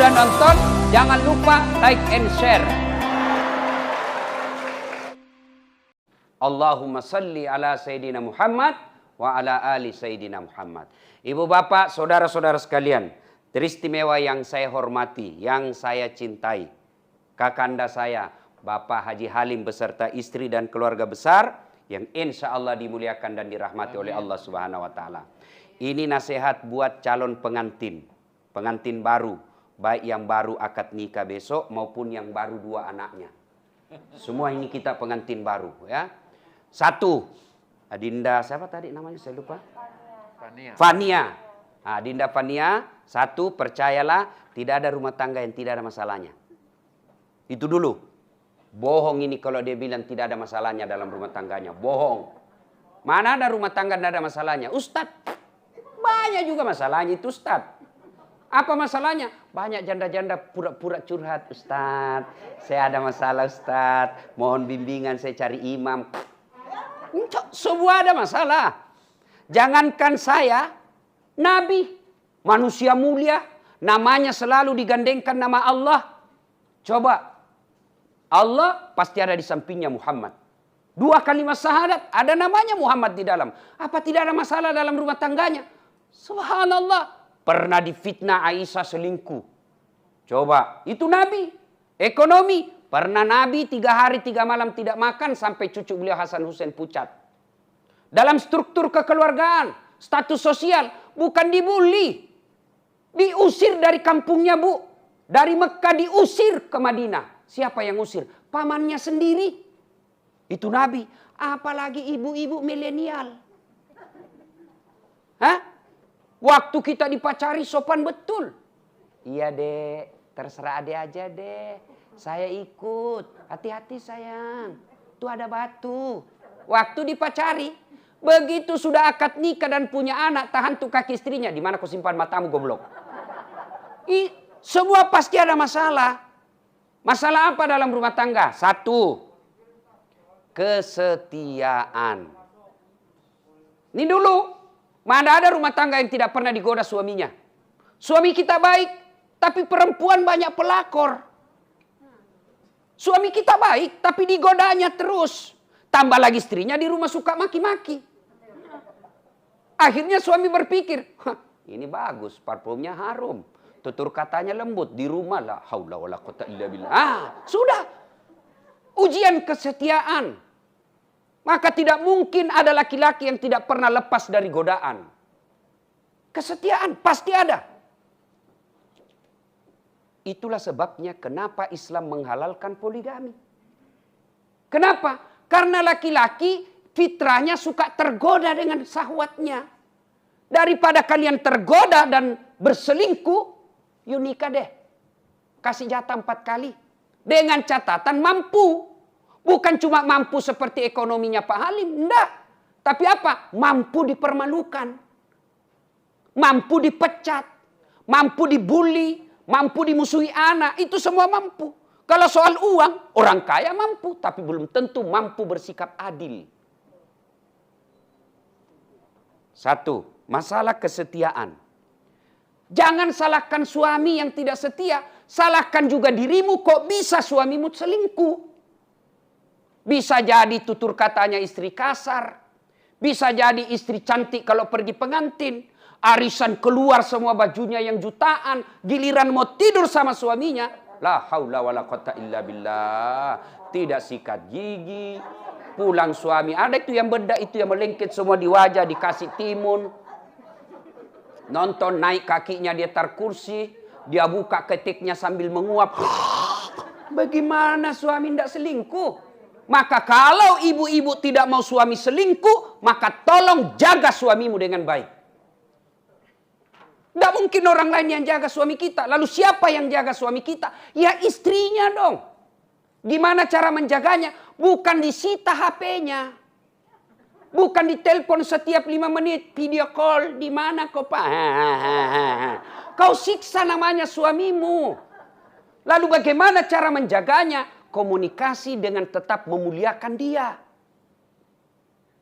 sudah nonton, jangan lupa like and share. Allahumma salli ala Sayyidina Muhammad wa ala ali Sayyidina Muhammad. Ibu bapak, saudara-saudara sekalian, teristimewa yang saya hormati, yang saya cintai, kakanda saya, Bapak Haji Halim beserta istri dan keluarga besar yang insya Allah dimuliakan dan dirahmati oleh Allah Subhanahu wa Ta'ala. Ini nasihat buat calon pengantin, pengantin baru, baik yang baru akad nikah besok maupun yang baru dua anaknya. Semua ini kita pengantin baru, ya. Satu, Adinda siapa tadi namanya saya lupa. Fania. Adinda Fania, satu, percayalah tidak ada rumah tangga yang tidak ada masalahnya. Itu dulu. Bohong ini kalau dia bilang tidak ada masalahnya dalam rumah tangganya. Bohong. Mana ada rumah tangga tidak ada masalahnya? Ustadz, banyak juga masalahnya itu Ustadz. Apa masalahnya? Banyak janda-janda pura-pura curhat. Ustadz, saya ada masalah Ustadz. Mohon bimbingan, saya cari imam. Semua ada masalah. Jangankan saya, Nabi, manusia mulia, namanya selalu digandengkan nama Allah. Coba, Allah pasti ada di sampingnya Muhammad. Dua kalimat syahadat, ada namanya Muhammad di dalam. Apa tidak ada masalah dalam rumah tangganya? Subhanallah. Pernah difitnah Aisyah selingkuh. Coba, itu Nabi. Ekonomi. Pernah Nabi 3 hari 3 malam tidak makan sampai cucu beliau Hasan Hussein pucat. Dalam struktur kekeluargaan, status sosial, bukan dibully. Diusir dari kampungnya, Bu. Dari Mekah diusir ke Madinah. Siapa yang usir? Pamannya sendiri. Itu Nabi. Apalagi ibu-ibu milenial. Hah? Waktu kita dipacari sopan betul. Iya dek, terserah adek aja dek. Saya ikut. Hati-hati sayang. Tuh ada batu. Waktu dipacari. Begitu sudah akad nikah dan punya anak. Tahan tuh kaki istrinya. Di mana kau simpan matamu goblok? Semua pasti ada masalah. Masalah apa dalam rumah tangga? Satu. Kesetiaan. Ini dulu. Mana ada rumah tangga yang tidak pernah digoda suaminya. Suami kita baik. Tapi perempuan banyak pelakor. Suami kita baik, tapi digodanya terus. Tambah lagi istrinya di rumah suka maki-maki. Akhirnya suami berpikir, ini bagus, parfumnya harum. Tutur katanya lembut, di rumah la haula wala quwata illa billah. Sudah. Ujian kesetiaan. Maka tidak mungkin ada laki-laki yang tidak pernah lepas dari godaan. Kesetiaan pasti ada. Itulah sebabnya kenapa Islam menghalalkan poligami. Kenapa? Karena laki-laki fitrahnya suka tergoda dengan syahwatnya. Daripada kalian tergoda dan berselingkuh, yuk nikah deh. Kasih jatah 4 kali. Dengan catatan mampu. Bukan cuma mampu seperti ekonominya Pak Halim. Enggak. Tapi apa? Mampu dipermalukan. Mampu dipecat. Mampu dibully. Mampu dimusuhi anak, itu semua mampu. Kalau soal uang, orang kaya mampu, tapi belum tentu mampu bersikap adil. Satu, masalah kesetiaan. Jangan salahkan suami yang tidak setia, salahkan juga dirimu, kok bisa suamimu selingkuh. Bisa jadi tutur katanya istri kasar, bisa jadi istri cantik kalau pergi pengantin. Arisan keluar semua bajunya yang jutaan. Giliran mau tidur sama suaminya. La haula wala quwata illa billah. Tidak sikat gigi. Pulang suami. Ada itu yang bedak itu yang melengket semua di wajah. Dikasih timun. Nonton naik kakinya dia tar kursi. Dia buka ketiknya sambil menguap. Bagaimana suami tidak selingkuh? Maka kalau ibu-ibu tidak mau suami selingkuh. Maka tolong jaga suamimu dengan baik. Tidak mungkin orang lain yang jaga suami kita. Lalu siapa yang jaga suami kita? Ya istrinya dong. Gimana cara menjaganya? Bukan disita HP-nya. Bukan ditelepon setiap 5 menit. Video call. Di mana kau Pak? Kau siksa namanya suamimu. Lalu bagaimana cara menjaganya? Komunikasi dengan tetap memuliakan dia.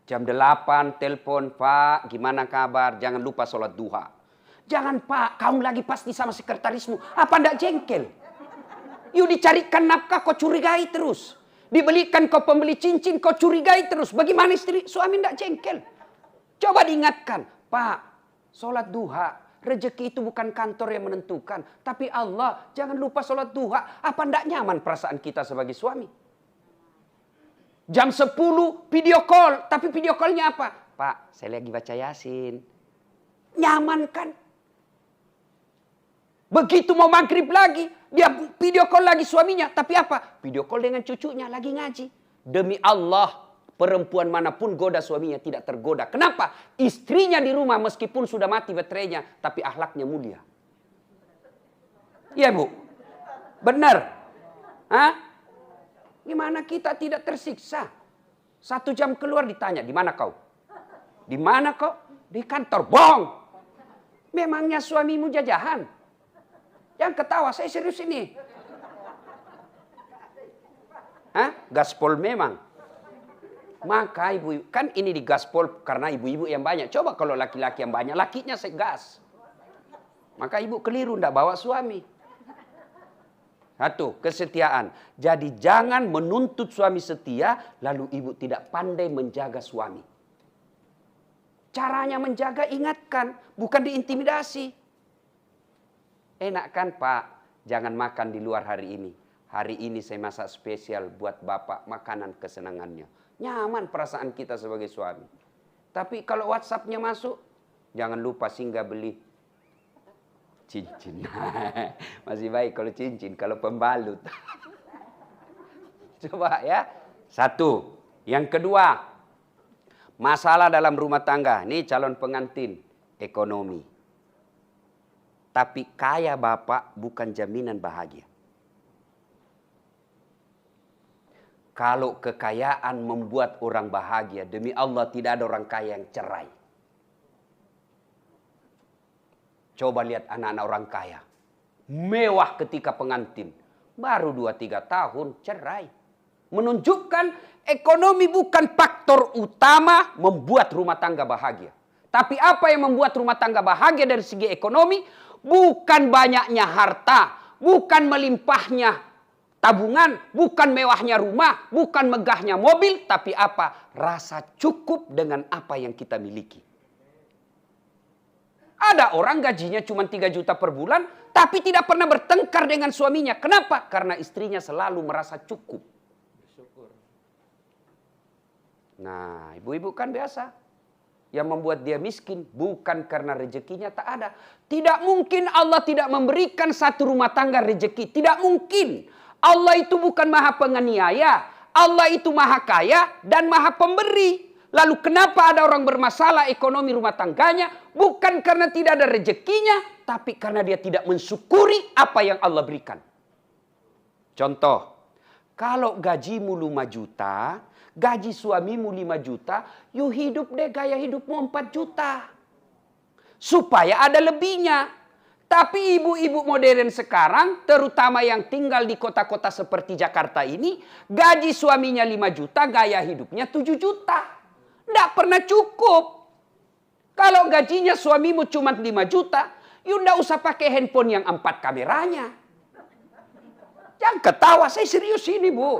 Jam 8 telepon, Pak, gimana kabar? Jangan lupa sholat duha. Jangan Pak, kamu lagi pasti sama sekretarismu. Apa ndak jengkel? Yuk dicarikan nafkah kau curigai terus. Dibelikan kau pembeli cincin kau curigai terus. Bagaimana istri suami ndak jengkel? Coba diingatkan, Pak, sholat duha. Rezeki itu bukan kantor yang menentukan. Tapi Allah, jangan lupa sholat duha. Apa ndak nyaman perasaan kita sebagai suami? Jam 10 video call. Tapi video callnya apa? Pak, saya lagi baca Yasin. Nyaman kan? Begitu mau maghrib lagi. Dia video call lagi suaminya. Tapi apa? Video call dengan cucunya lagi ngaji. Demi Allah. Perempuan manapun goda suaminya tidak tergoda. Kenapa? Istrinya di rumah meskipun sudah mati baterainya. Tapi akhlaknya mulia. Iya Bu? Benar? Hah? Gimana kita tidak tersiksa? 1 jam keluar ditanya, di mana kau? Di mana kau? Di kantor. Bohong! Memangnya suamimu jajahan? Jangan ketawa, saya serius ini. Hah? Gaspol memang. Maka ibu, kan ini digaspol karena ibu-ibu yang banyak. Coba kalau laki-laki yang banyak, lakinya segas. Maka ibu keliru, ndak bawa suami. Satu, kesetiaan. Jadi jangan menuntut suami setia, lalu ibu tidak pandai menjaga suami. Caranya menjaga, ingatkan, bukan diintimidasi. Enak kan Pak, jangan makan di luar hari ini. Hari ini saya masak spesial buat Bapak, makanan kesenangannya. Nyaman perasaan kita sebagai suami. Tapi kalau WhatsApp-nya masuk, jangan lupa singgah beli cincin. Masih baik kalau cincin, kalau pembalut. Coba ya. 1. Yang kedua, masalah dalam rumah tangga. Ini calon pengantin, ekonomi. Tapi kaya Bapak bukan jaminan bahagia. Kalau kekayaan membuat orang bahagia, demi Allah tidak ada orang kaya yang cerai. Coba lihat anak-anak orang kaya. Mewah ketika pengantin. Baru 2-3 tahun cerai. Menunjukkan ekonomi bukan faktor utama membuat rumah tangga bahagia. Tapi apa yang membuat rumah tangga bahagia dari segi ekonomi? Bukan banyaknya harta. Bukan melimpahnya tabungan, bukan mewahnya rumah, bukan megahnya mobil, tapi apa? Rasa cukup dengan apa yang kita miliki. Ada orang gajinya cuma 3 juta per bulan, tapi tidak pernah bertengkar dengan suaminya. Kenapa? Karena istrinya selalu merasa cukup. Nah, ibu-ibu kan biasa. Yang membuat dia miskin bukan karena rezekinya tak ada. Tidak mungkin Allah tidak memberikan satu rumah tangga rezeki. Tidak mungkin. Allah itu bukan maha penganiaya. Allah itu maha kaya dan maha pemberi. Lalu kenapa ada orang bermasalah ekonomi rumah tangganya? Bukan karena tidak ada rezekinya. Tapi karena dia tidak mensyukuri apa yang Allah berikan. Contoh. Kalau gajimu 5 juta. Gaji suamimu 5 juta. Yuk hidup deh gaya hidupmu 4 juta. Supaya ada lebihnya. Tapi ibu-ibu modern sekarang, terutama yang tinggal di kota-kota seperti Jakarta ini, gaji suaminya 5 juta, gaya hidupnya 7 juta. Nggak pernah cukup. Kalau gajinya suamimu cuma 5 juta, you nggak usah pakai handphone yang 4 kameranya. Jangan ketawa, saya serius ini Bu.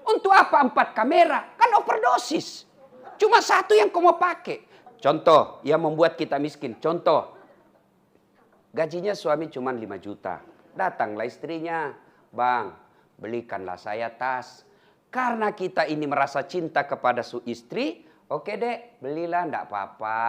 Untuk apa 4 kamera? Kan overdosis. Cuma 1 yang kau mau pakai. Contoh, yang membuat kita miskin. Contoh. Gajinya suami cuma 5 juta. Datanglah istrinya. Bang, belikanlah saya tas. Karena kita ini merasa cinta kepada su istri. Oke dek, belilah enggak apa-apa.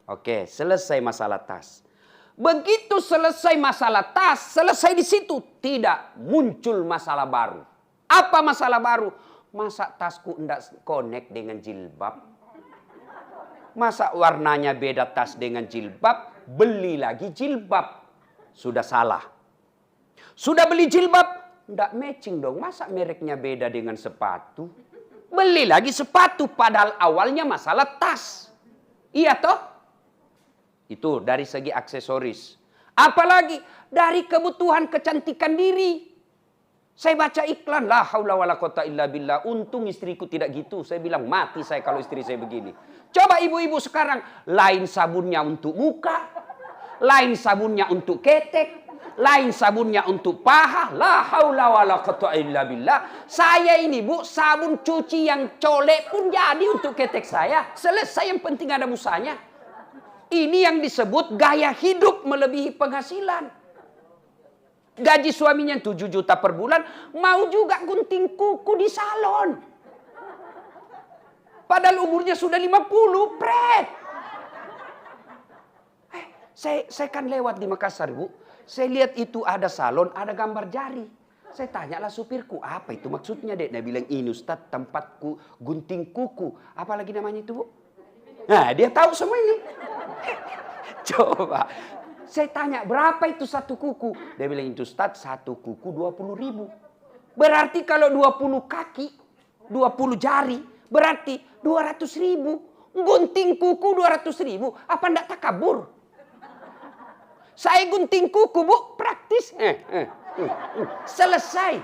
Oke, selesai masalah tas. Begitu selesai masalah tas, selesai di situ. Tidak muncul masalah baru. Apa masalah baru? Masa tasku enggak connect dengan jilbab? Masa warnanya beda tas dengan jilbab? Beli lagi jilbab. Sudah salah. Sudah beli jilbab, enggak matching dong. Masa mereknya beda dengan sepatu? Beli lagi sepatu, padahal awalnya masalah tas. Iya toh? Itu dari segi aksesoris. Apalagi dari kebutuhan kecantikan diri. Saya baca iklan, la haula wala quwata illa billah. Untung istriku tidak gitu. Saya bilang mati saya kalau istri saya begini. Coba ibu-ibu sekarang, lain sabunnya untuk muka, lain sabunnya untuk ketek, lain sabunnya untuk paha. La haula wala quwwata illa billah. Saya ini Bu, sabun cuci yang colek pun jadi untuk ketek saya. Selesai, yang penting ada busanya. Ini yang disebut gaya hidup melebihi penghasilan. Gaji suaminya 7 juta per bulan, mau juga gunting kuku di salon. Padahal umurnya sudah 50, pret. Saya kan lewat di Makassar, Bu. Saya lihat itu ada salon, ada gambar jari. Saya tanyalah supirku, apa itu maksudnya, Dek? Dia bilang, ini Ustaz, tempatku gunting kuku. Apalagi namanya itu, Bu? Nah, dia tahu semua ini. Coba. Saya tanya, berapa itu satu kuku? Dia bilang, itu Ustaz, satu kuku 20.000. Berarti kalau 20 kaki, 20 jari, berarti 200.000. Gunting kuku 200.000. Apa enggak takabur? Saya gunting kuku, Bu, praktis. Selesai.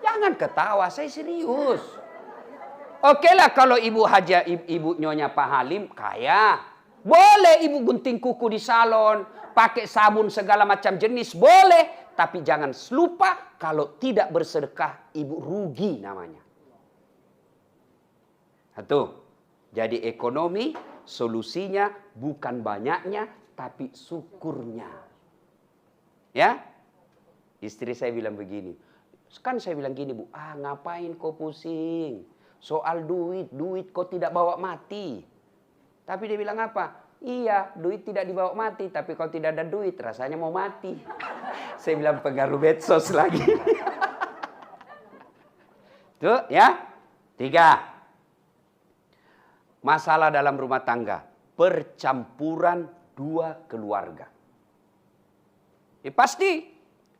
Jangan ketawa, saya serius. Oke lah kalau ibu Haja, ibu Nyonya Pak Halim kaya. Boleh ibu gunting kuku di salon, pakai sabun segala macam jenis, boleh. Tapi jangan lupa kalau tidak bersedekah, ibu rugi namanya. Satu, jadi ekonomi solusinya bukan banyaknya, tapi syukurnya. Ya, istri saya bilang begini, kan saya bilang gini, Bu, ngapain kau pusing? Soal duit kau tidak bawa mati. Tapi dia bilang apa? Iya, duit tidak dibawa mati, tapi kalau tidak ada duit rasanya mau mati. Saya bilang pengaruh medsos lagi. Tuh ya. 3. Masalah dalam rumah tangga, percampuran 2 keluarga. Pasti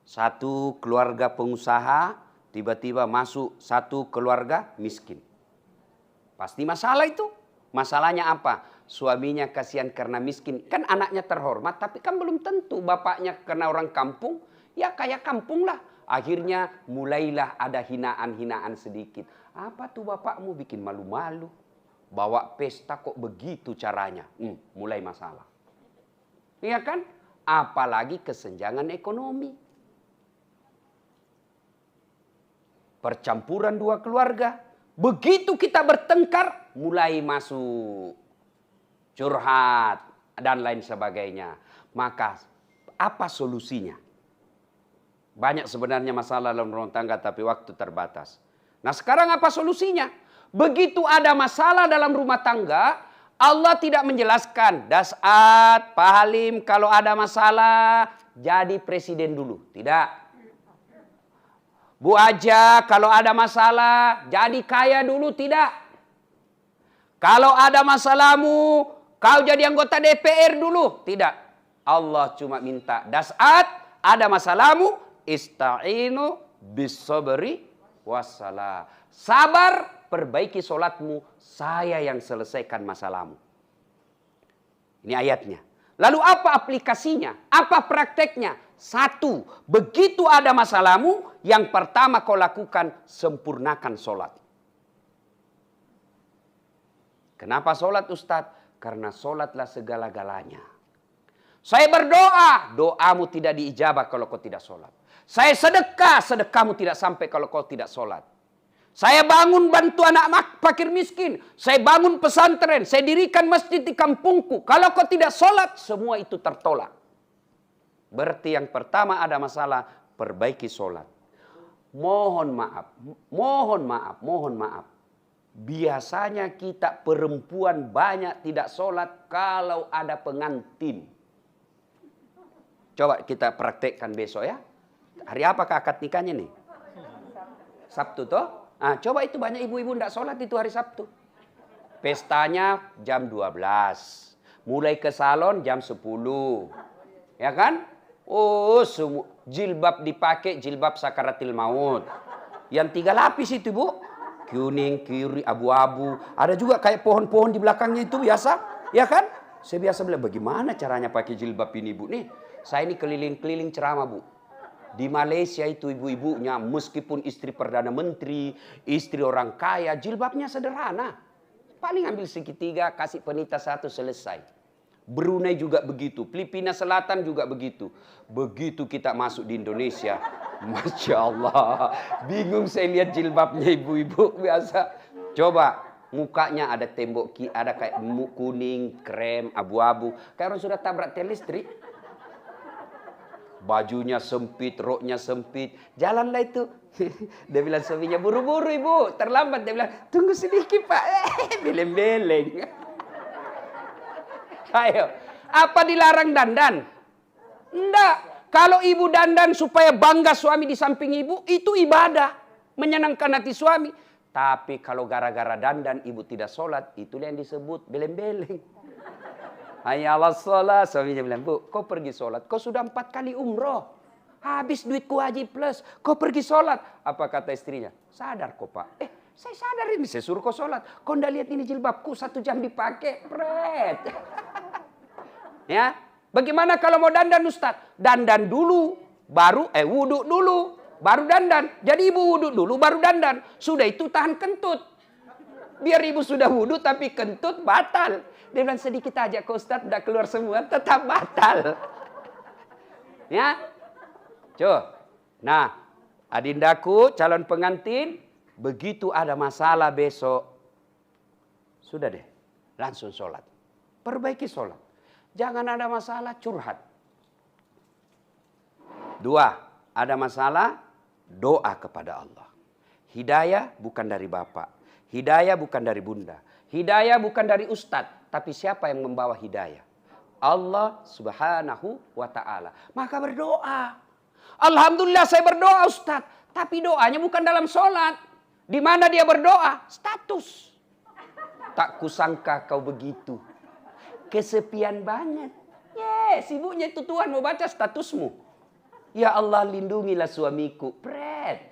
satu keluarga pengusaha tiba-tiba masuk satu keluarga miskin. Pasti masalah itu. Masalahnya apa? Suaminya kasihan karena miskin. Kan anaknya terhormat, tapi kan belum tentu. Bapaknya karena orang kampung, ya kayak kampung lah. Akhirnya mulailah ada hinaan-hinaan sedikit. Apa tuh bapakmu bikin malu-malu? Bawa pesta kok begitu caranya? Mulai masalah. Iya kan? Apalagi kesenjangan ekonomi. Percampuran 2 keluarga. Begitu kita bertengkar, mulai masuk curhat dan lain sebagainya. Maka apa solusinya? Banyak sebenarnya masalah dalam rumah tangga, tapi waktu terbatas. Nah sekarang apa solusinya? Begitu ada masalah dalam rumah tangga, Allah tidak menjelaskan, Das'at, Pak Halim, kalau ada masalah jadi presiden dulu. Tidak. Bu Aja, kalau ada masalah, jadi kaya dulu. Tidak. Kalau ada masalahmu, kau jadi anggota DPR dulu. Tidak. Allah cuma minta, Das'at, ada masalahmu, ista'inu bis-sabri wassalah. Sabar, perbaiki sholatmu, saya yang selesaikan masalahmu. Ini ayatnya. Lalu apa aplikasinya? Apa prakteknya? 1, begitu ada masalahmu, yang pertama kau lakukan, sempurnakan sholat. Kenapa sholat, Ustadz? Karena sholatlah segala-galanya. Saya berdoa, doamu tidak diijabah kalau kau tidak sholat. Saya sedekah, sedekahmu tidak sampai kalau kau tidak sholat. Saya bangun bantu anak fakir miskin. Saya bangun pesantren. Saya dirikan masjid di kampungku. Kalau kau tidak sholat, semua itu tertolak. Berarti yang pertama ada masalah, perbaiki sholat. Mohon maaf. Biasanya kita perempuan banyak tidak sholat kalau ada pengantin. Coba kita praktekkan besok ya. Hari apakah akad nikahnya nih? Sabtu toh? Nah, coba itu banyak ibu-ibu tidak sholat itu hari Sabtu. Pestanya jam 12. Mulai ke salon jam 10. Ya kan? Oh, semua jilbab dipakai, jilbab sakaratil maut. Yang 3 lapis itu, Bu. Kuning, kiri, abu-abu. Ada juga kayak pohon-pohon di belakangnya itu biasa. Ya kan? Saya biasa bilang, bagaimana caranya pakai jilbab ini, Bu? Nih, saya ini keliling-keliling ceramah, Bu. Di Malaysia itu ibu-ibunya, meskipun istri Perdana Menteri, istri orang kaya, jilbabnya sederhana. Paling ambil segitiga, kasih penita 1, selesai. Brunei juga begitu. Filipina Selatan juga begitu. Begitu kita masuk di Indonesia, Masya Allah. Bingung saya lihat jilbabnya ibu-ibu biasa. Coba, mukanya ada tembok, ada kayak kuning, krem, abu-abu. Kayak orang sudah tabrak tiang listrik. Bajunya sempit, roknya sempit. Jalanlah itu. Dia bilang suaminya, buru-buru ibu, terlambat. Dia bilang, tunggu sedikit pak. Beleng-beleng. Ayo, apa dilarang dandan? Enggak. Kalau ibu dandan supaya bangga suami di samping ibu, itu ibadah. Menyenangkan hati suami. Tapi kalau gara-gara dandan ibu tidak sholat, itulah yang disebut beleng-beleng. Hayya 'alas shalah, suaminya bilang, bu, kau pergi sholat, kau sudah 4 kali umroh. Habis duitku haji plus, kau pergi sholat. Apa kata istrinya? Sadar kok pak. Saya sadar ini, saya suruh kau sholat. Kau ndak lihat ini jilbabku 1 jam dipakai, pret. Ya, bagaimana kalau mau dandan Ustaz? Dandan dulu, baru wudhu dulu, baru dandan. Jadi ibu wudhu dulu, baru dandan. Sudah itu tahan kentut. Biar ibu sudah wudhu tapi kentut batal. Dia bilang sedikit aja ke Ustaz, udah keluar semua, tetap batal. Ya, coba. Nah, adindaku, calon pengantin, begitu ada masalah besok, sudah deh, langsung sholat. Perbaiki sholat. Jangan ada masalah, curhat. 2, ada masalah, doa kepada Allah. Hidayah bukan dari bapak. Hidayah bukan dari bunda. Hidayah bukan dari ustadz. Tapi siapa yang membawa hidayah? Allah Subhanahu wa ta'ala. Maka berdoa. Alhamdulillah saya berdoa Ustaz. Tapi doanya bukan dalam sholat. Di mana dia berdoa? Status. Tak kusangka kau begitu. Kesepian banget. Sibuknya itu Tuhan mau baca statusmu. Ya Allah lindungilah suamiku. Pret.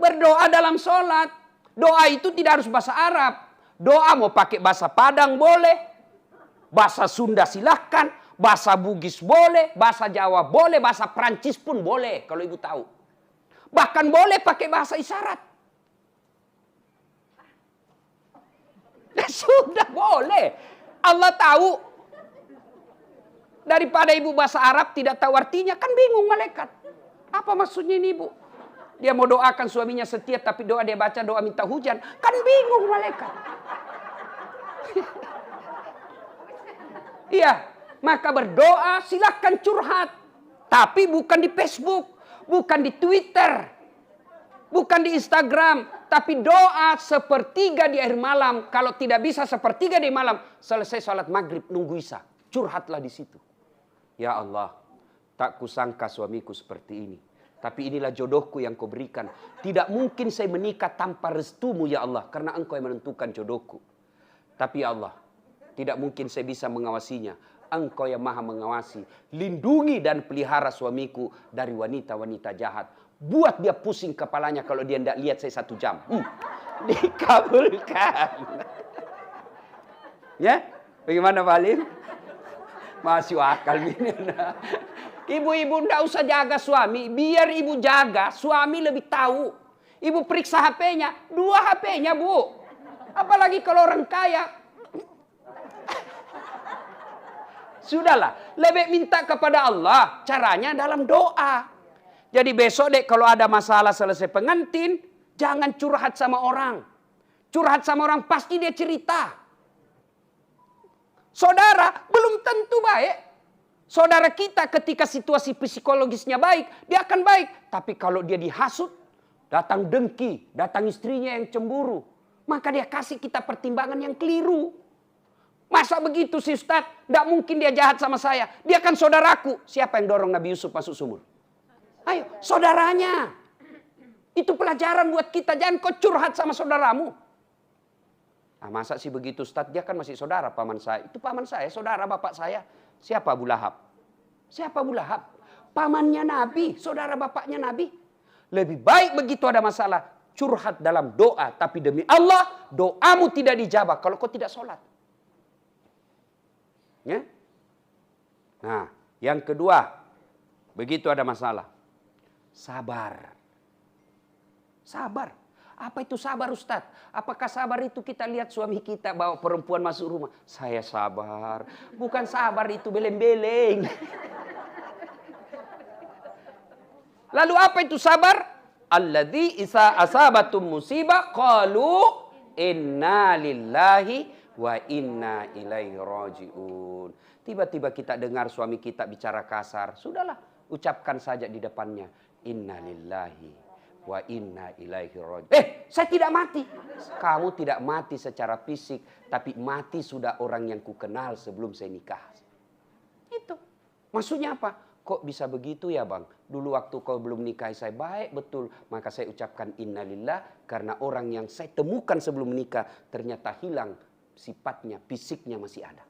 Berdoa dalam sholat. Doa itu tidak harus bahasa Arab. Doa mau pakai bahasa Padang boleh. Bahasa Sunda silahkan. Bahasa Bugis boleh. Bahasa Jawa boleh. Bahasa Perancis pun boleh. Kalau ibu tahu. Bahkan boleh pakai bahasa isyarat. Sudah boleh. Allah tahu. Daripada ibu bahasa Arab tidak tahu artinya. Kan bingung malaikat. Apa maksudnya ini ibu? Dia mau doakan suaminya setia. Tapi doa dia baca doa minta hujan. Kan bingung malaikat. Iya, maka berdoa silakan curhat. Tapi bukan di Facebook, bukan di Twitter, bukan di Instagram. Tapi doa sepertiga di akhir malam. Kalau tidak bisa sepertiga di malam, selesai sholat maghrib nunggu isya. Curhatlah di situ. Ya Allah, tak kusangka suamiku seperti ini. Tapi inilah jodohku yang kau berikan. Tidak mungkin saya menikah tanpa restumu ya Allah. Karena engkau yang menentukan jodohku. Tapi ya Allah, tidak mungkin saya bisa mengawasinya. Engkau yang maha mengawasi. Lindungi dan pelihara suamiku dari wanita-wanita jahat. Buat dia pusing kepalanya kalau dia tidak lihat saya 1 jam. Dikabulkan. Ya, bagaimana Pak Alim? Masih akal ini. Ibu-ibu tidak usah jaga suami. Biar ibu jaga, suami lebih tahu. Ibu periksa HP-nya. 2 HP-nya bu. Apalagi kalau orang kaya. Sudahlah, lebih minta kepada Allah. Caranya dalam doa. Jadi besok dek kalau ada masalah selesai pengantin, jangan curhat sama orang. Curhat sama orang pasti dia cerita. Saudara belum tentu baik. Saudara kita ketika situasi psikologisnya baik, dia akan baik. Tapi kalau dia dihasut, datang dengki, datang istrinya yang cemburu, maka dia kasih kita pertimbangan yang keliru. Masa begitu sih Ustaz? Tidak mungkin dia jahat sama saya. Dia kan saudaraku. Siapa yang dorong Nabi Yusuf masuk sumur? Ayo, saudaranya. Itu pelajaran buat kita. Jangan kau curhat sama saudaramu. Nah, masa sih begitu Ustaz? Dia kan masih saudara paman saya. Itu paman saya, saudara bapak saya. Siapa Abu Lahab? Siapa Abu Lahab? Pamannya Nabi, saudara bapaknya Nabi. Lebih baik begitu ada masalah. Curhat dalam doa. Tapi demi Allah, doamu tidak dijabah kalau kau tidak sholat. Ya? Nah, yang kedua, begitu ada masalah, sabar. Sabar. Apa itu sabar Ustadz? Apakah sabar itu kita lihat suami kita bawa perempuan masuk rumah? Saya sabar. Bukan sabar itu beleng-beleng. Lalu apa itu sabar? Alladzi isa asabatum musibah qalu inna lillahi wa inna ilaihi rajiun. Tiba-tiba kita dengar suami kita bicara kasar. Sudahlah, ucapkan saja di depannya. Inna lillahi wa inna ilaihi rajiun. Saya tidak mati. Kamu tidak mati secara fisik. Tapi mati sudah orang yang kukenal sebelum saya nikah. Itu. Maksudnya apa? Kok bisa begitu ya bang? Dulu waktu kau belum nikah saya baik betul. Maka saya ucapkan innalillah. Karena orang yang saya temukan sebelum menikah ternyata hilang sifatnya, fisiknya masih ada.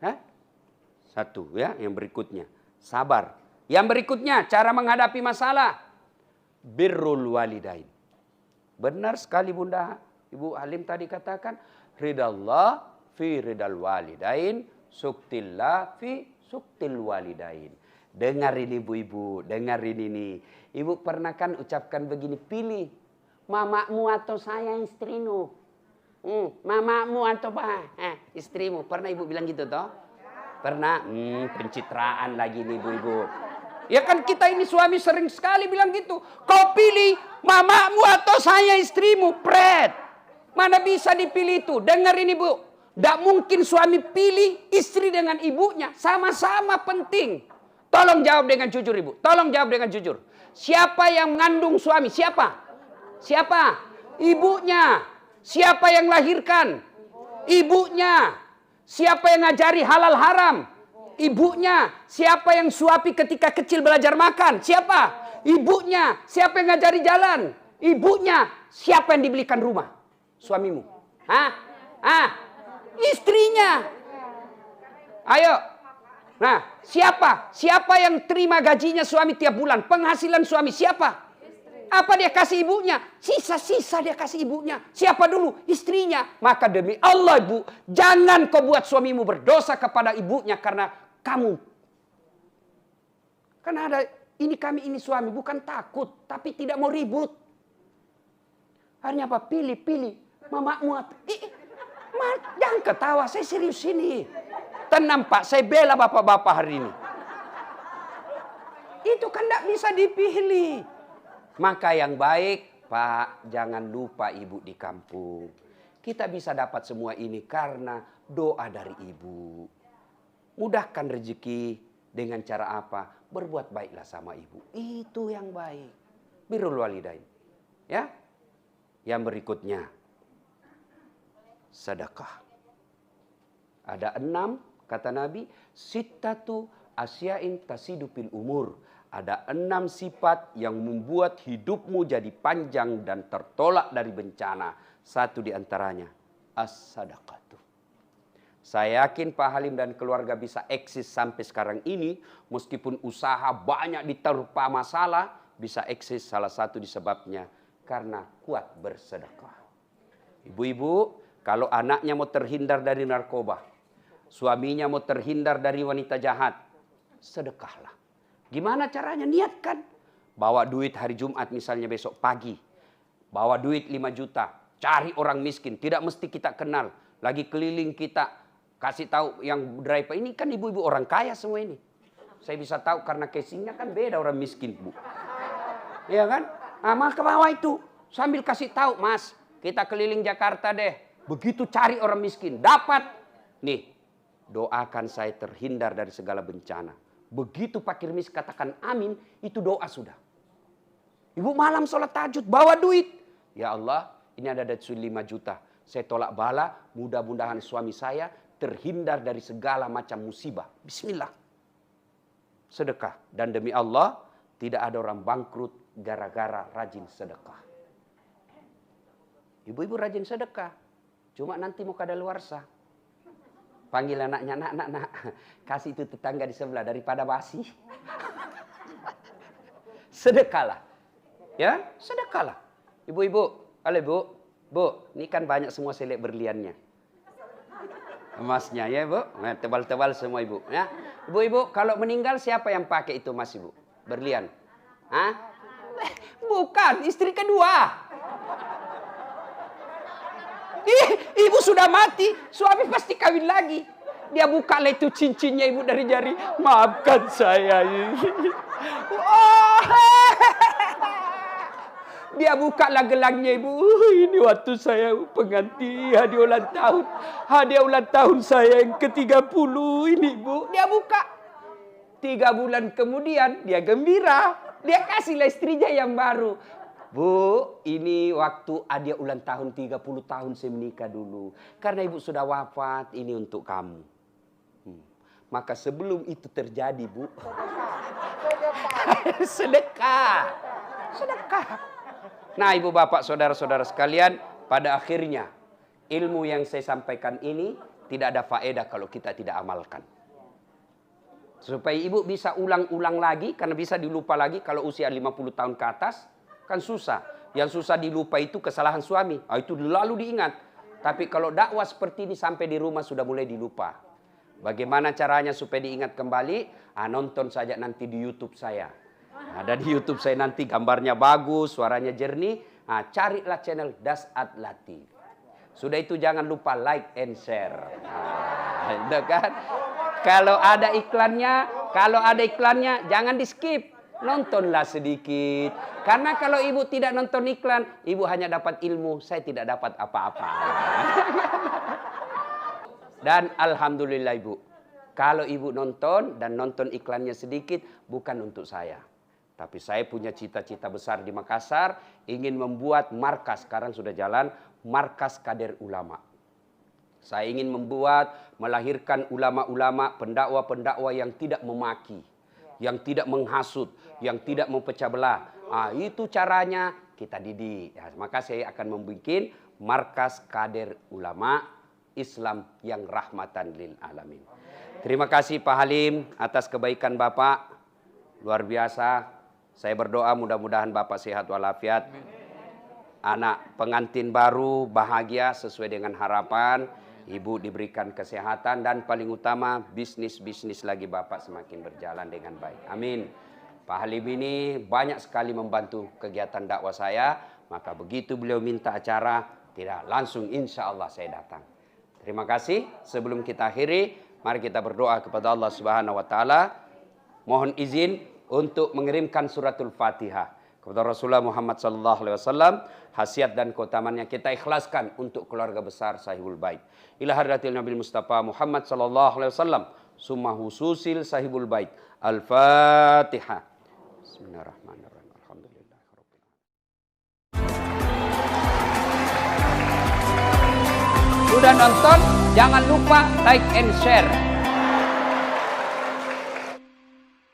Hah? Satu ya, yang berikutnya. Sabar. Yang berikutnya, cara menghadapi masalah. Birrul walidain. Benar sekali Bunda. Ibu Halim tadi katakan. Ridallah fi ridal walidain. Suktillah fi suktil walidain. Dengar ini ibu-ibu, dengar ini. Ibu pernah kan ucapkan begini, pilih. Mamamu atau saya istrimu. Mamamu atau istrimu. Pernah ibu bilang gitu toh? Pernah? Pencitraan lagi nih ibu-ibu. Ya kan kita ini suami sering sekali bilang gitu. Kau pilih mamamu atau saya istrimu. Pret. Mana bisa dipilih itu? Dengar ini bu. Tidak mungkin suami pilih istri dengan ibunya. Sama-sama penting. Tolong jawab dengan jujur ibu. Tolong jawab dengan jujur. Siapa yang mengandung suami? Siapa? Siapa? Ibunya. Siapa yang lahirkan? Ibunya. Siapa yang ngajari halal haram? Ibunya. Siapa yang suapi ketika kecil belajar makan? Siapa? Ibunya. Siapa yang ngajari jalan? Ibunya. Siapa yang dibelikan rumah? Suamimu. Istrinya. Ayo. Nah, siapa? Siapa yang terima gajinya suami tiap bulan? Penghasilan suami siapa? Apa dia kasih ibunya? Sisa-sisa dia kasih ibunya. Siapa dulu? Istrinya. Maka demi Allah ibu, jangan kau buat suamimu berdosa kepada ibunya karena kamu. Karena ada ini kami ini suami bukan takut, tapi tidak mau ribut. Akhirnya apa? Pilih. Mamamu. Jangan ketawa, saya serius ini. Tenang Pak, saya bela bapak-bapak hari ini. Itu kan tidak bisa dipilih. Maka yang baik, Pak, jangan lupa ibu di kampung. Kita bisa dapat semua ini karena doa dari ibu. Mudahkan rezeki dengan cara apa? Berbuat baiklah sama ibu. Itu yang baik. Birrul walidain. Ya. Yang berikutnya. Sedekah. Ada 6, kata Nabi. Sittatu asyain tasidu fil umur. Ada 6 sifat yang membuat hidupmu jadi panjang dan tertolak dari bencana. Satu di antaranya, as-sadaqatu. Saya yakin Pak Halim dan keluarga bisa eksis sampai sekarang ini. Meskipun usaha banyak diterpa masalah, bisa eksis salah satu disebabnya. Karena kuat bersedekah. Ibu-ibu, kalau anaknya mau terhindar dari narkoba, suaminya mau terhindar dari wanita jahat, sedekahlah. Gimana caranya? Niatkan. Bawa duit hari Jumat misalnya besok pagi. Bawa duit 5 juta. Cari orang miskin. Tidak mesti kita kenal. Lagi keliling kita. Kasih tahu yang driver. Ini kan ibu-ibu orang kaya semua ini. Saya bisa tahu karena casingnya kan beda orang miskin bu. Iya kan? Maka bawa itu. Sambil kasih tahu. Mas, kita keliling Jakarta deh. Begitu cari orang miskin. Dapat. Nih. Doakan saya terhindar dari segala bencana. Begitu Pak Kirmis katakan amin, itu doa sudah. Ibu malam sholat tahajud, bawa duit. Ya Allah, ini ada duit 5 juta. Saya tolak bala, mudah-mudahan suami saya terhindar dari segala macam musibah. Bismillah. Sedekah. Dan demi Allah, tidak ada orang bangkrut gara-gara rajin sedekah. Ibu-ibu rajin sedekah. Cuma nanti mau kadaluarsa. Panggil anaknya, nak. Kasih itu tetangga di sebelah daripada basi. Sedekahlah. Ya, sedekahlah. Ibu-ibu, halo Bu, ini kan banyak semua selek berliannya. Emasnya ya Bu, nah, tebal-tebal semua ibu. Ya. Ibu-ibu, kalau meninggal siapa yang pakai itu emas ibu? Berlian. Hah? Bukan, istri kedua. Ibu sudah mati, suami pasti kawin lagi. Dia buka lah itu cincinnya ibu dari jari. Maafkan saya. Dia buka lah gelangnya ibu. Ini waktu saya pengganti hadiah ulang tahun. Hadiah ulang tahun saya yang ke-30 ini ibu. Dia buka. 3 bulan kemudian dia gembira. Dia kasihlah istrinya yang baru. Bu, ini waktu hadiah ulang tahun 30 tahun saya menikah dulu. Karena ibu sudah wafat, ini untuk kamu. Maka sebelum itu terjadi, Bu. Sedekah. Sedekah. Nah, ibu bapak, saudara-saudara sekalian, pada akhirnya ilmu yang saya sampaikan ini tidak ada faedah kalau kita tidak amalkan. Supaya ibu bisa ulang-ulang lagi, karena bisa dilupa lagi kalau usia 50 tahun ke atas. Kan susah. Yang susah dilupa itu kesalahan suami. Itu lalu diingat. Tapi kalau dakwah seperti ini sampai di rumah sudah mulai dilupa. Bagaimana caranya supaya diingat kembali? Nonton saja nanti di YouTube saya. Ada di YouTube saya nanti gambarnya bagus, suaranya jernih. Carilah channel Das'at Latif. Sudah itu jangan lupa like and share. Itu kan? Kalau ada iklannya jangan di skip. Nontonlah sedikit. Karena kalau ibu tidak nonton iklan, ibu hanya dapat ilmu, saya tidak dapat apa-apa. Dan alhamdulillah ibu, kalau ibu nonton dan nonton iklannya sedikit, bukan untuk saya. Tapi saya punya cita-cita besar di Makassar, ingin membuat markas, sekarang sudah jalan, markas kader ulama. Saya ingin melahirkan ulama-ulama, pendakwa-pendakwa yang tidak memaki, yang tidak menghasut, yang tidak mempecah belah. Itu caranya kita didik. Maka saya akan membuat markas kader ulama Islam yang rahmatan lil alamin. Terima kasih Pak Halim atas kebaikan Bapak. Luar biasa. Saya berdoa mudah-mudahan Bapak sehat walafiat. Anak pengantin baru bahagia sesuai dengan harapan. Ibu diberikan kesehatan dan paling utama bisnis lagi Bapak semakin berjalan dengan baik. Amin. Pak Halim ini banyak sekali membantu kegiatan dakwah saya. Maka begitu beliau minta acara, tidak langsung insya Allah saya datang. Terima kasih. Sebelum kita akhiri, mari kita berdoa kepada Allah Subhanahu Wa Taala. Mohon izin untuk mengirimkan suratul Fatihah kepada Rasulullah Muhammad SAW, khasiat dan keutamannya kita ikhlaskan untuk keluarga besar Sahibul Bait. Ila hadratil Nabi Mustafa Muhammad SAW, summa hususil Sahibul Bait. Al-Fatihah. Bismillahirrahmanirrahim. Alhamdulillah. Sudah nonton? Jangan lupa like and share.